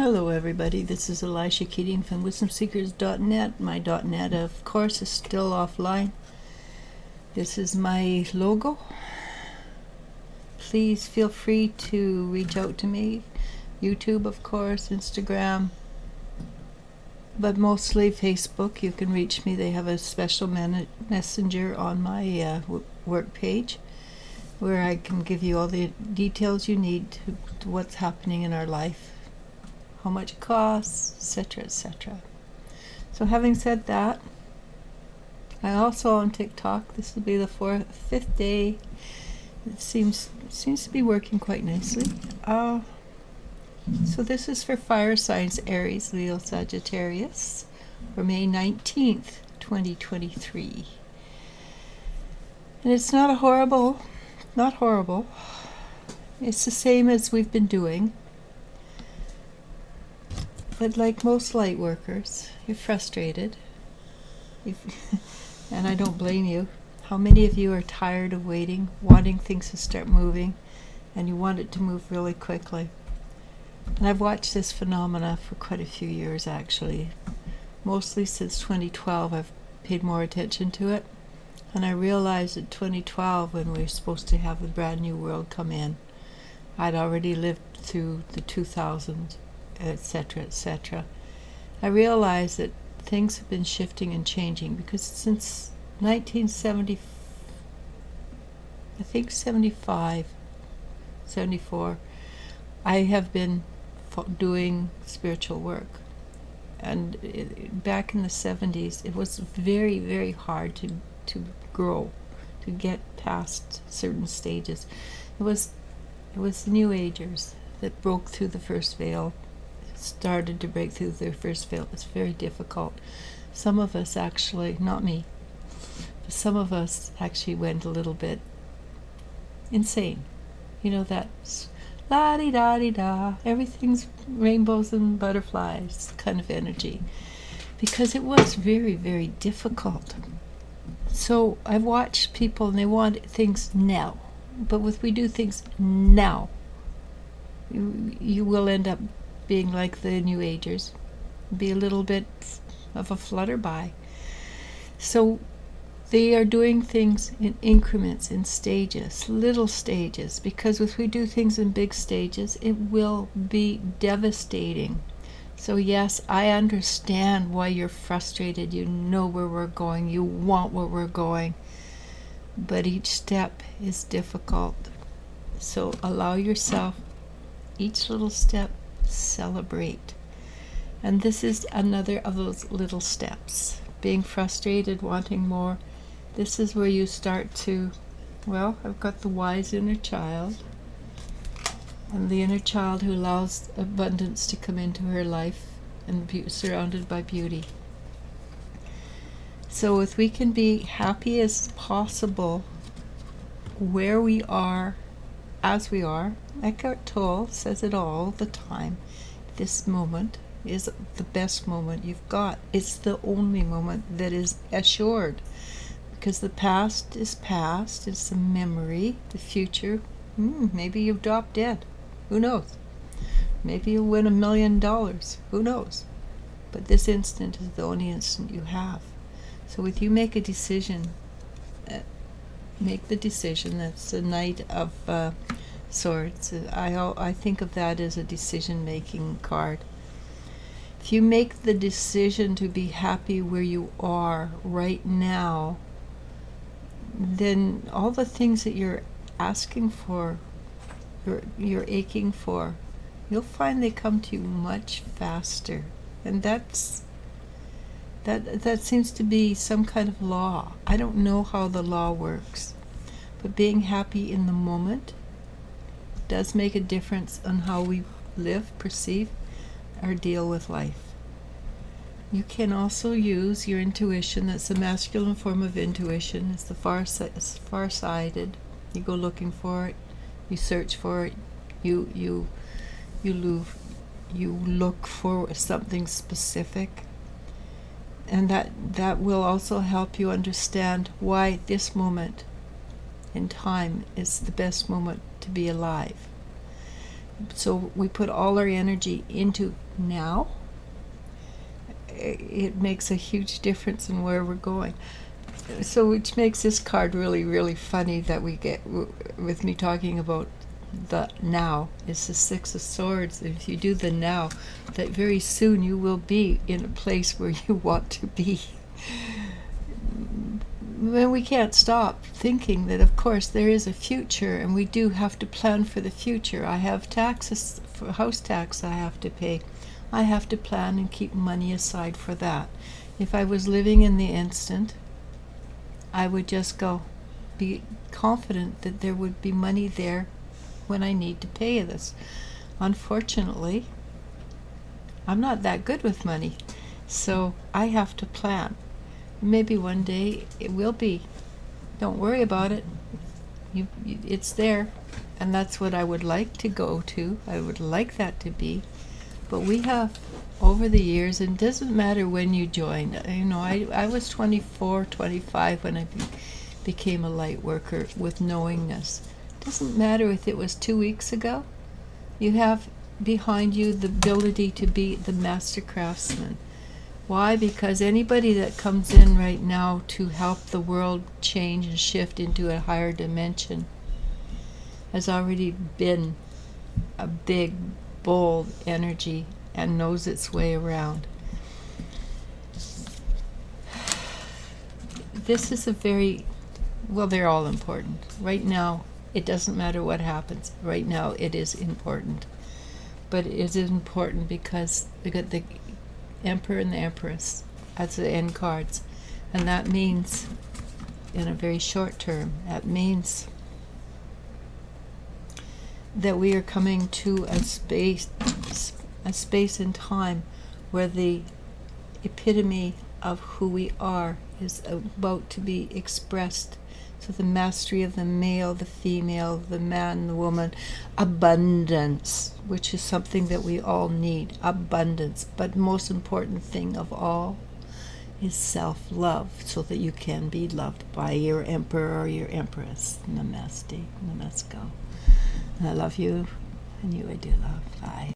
Hello everybody, this is ELIZ-SHA Keating from WisdomSeekers.net. My .net, of course, is still offline. This is my logo. Please feel free to reach out to me. YouTube, of course, Instagram, but mostly Facebook. You can reach me. They have a special messenger on my work page where I can give you all the details you need to what's happening in our life, how much it costs, etc., etc. So having said that, I also on TikTok. This will be the fifth day. It seems to be working quite nicely. So this is for fire signs: Aries, Leo, Sagittarius, for May 19th, 2023. And it's not horrible. It's the same as we've been doing. But like most light workers, you're frustrated. And I don't blame you. How many of you are tired of waiting, wanting things to start moving, and you want it to move really quickly? And I've watched this phenomena for quite a few years, actually. Mostly since 2012, I've paid more attention to it. And I realized in 2012, when we were supposed to have the brand new world come in, I'd already lived through the 2000s, etc., etc. I realized that things have been shifting and changing, because since 1970, I think 75, 74, I have been doing spiritual work. And back in the 70s, it was very, very hard to grow, to get past certain stages. It was the New Agers that broke through the first veil, started to break through their first veil. It's very difficult. Some of us actually, not me, but some of us actually went a little bit insane. You know, that la-di-da-di-da, everything's rainbows and butterflies kind of energy, because it was very, very difficult. So I've watched people, and they want things now. But if we do things now, you will end up being like the New Agers, be a little bit of a flutterby. So they are doing things in increments, in stages, little stages, because if we do things in big stages, it will be devastating. So yes, I understand why you're frustrated. You know where we're going. You want where we're going. But each step is difficult. So allow yourself, each little step, celebrate. And this is another of those little steps. Being frustrated, wanting more. This is where you start to, well, I've got the wise inner child. And the inner child who allows abundance to come into her life and be surrounded by beauty. So if we can be happy as possible where we are, as we are, Eckhart Tolle says it all the time, this moment is the best moment you've got. It's the only moment that is assured, because the past is past, it's a memory. The future, maybe you've dropped dead. Who knows? Maybe you'll win $1 million. Who knows? But this instant is the only instant you have. So if you make a decision, make the decision. That's the Knight of Swords. I think of that as a decision-making card. If you make the decision to be happy where you are right now, then all the things that you're asking for, you're aching for, you'll find they come to you much faster. And that seems to be some kind of law. I don't know how the law works, but being happy in the moment does make a difference on how we live, perceive, or deal with life. You can also use your intuition. That's the masculine form of intuition. It's the far-sighted. You go looking for it. You search for it. You look for something specific, and that will also help you understand why this moment in time is the best moment to be alive. so we put all our energy into now, it makes a huge difference in where we're going. So which makes this card really, really funny that we get with me talking about the now. It's the Six of Swords. If you do the now, that very soon you will be in a place where you want to be. Then we can't stop thinking that, of course, there is a future, and we do have to plan for the future. I have taxes, for house tax I have to pay. I have to plan and keep money aside for that. If I was living in the instant, I would just be confident that there would be money there when I need to pay this. Unfortunately, I'm not that good with money, so I have to plan. Maybe one day it will be. Don't worry about it. It's there, and that's what I would like to go to. I would like that to be. But we have, over the years, and it doesn't matter when you joined. I was 24, 25 when I became a light worker with knowingness. It doesn't matter if it was 2 weeks ago. You have behind you the ability to be the master craftsman. Why? Because anybody that comes in right now to help the world change and shift into a higher dimension has already been a big, bold energy and knows its way around. This is they're all important. Right now, it doesn't matter what happens. Right now, it is important. But it is important because we got the Emperor and the Empress as the end cards. And that means, in a very short term, that means that we are coming to a space and time where the epitome of who we are is about to be expressed. So the mastery of the male, the female, the man, the woman, abundance, which is something that we all need, abundance. But most important thing of all is self-love, so that you can be loved by your emperor or your empress. Namaste, namaskar. I love you, and you I do love. Bye.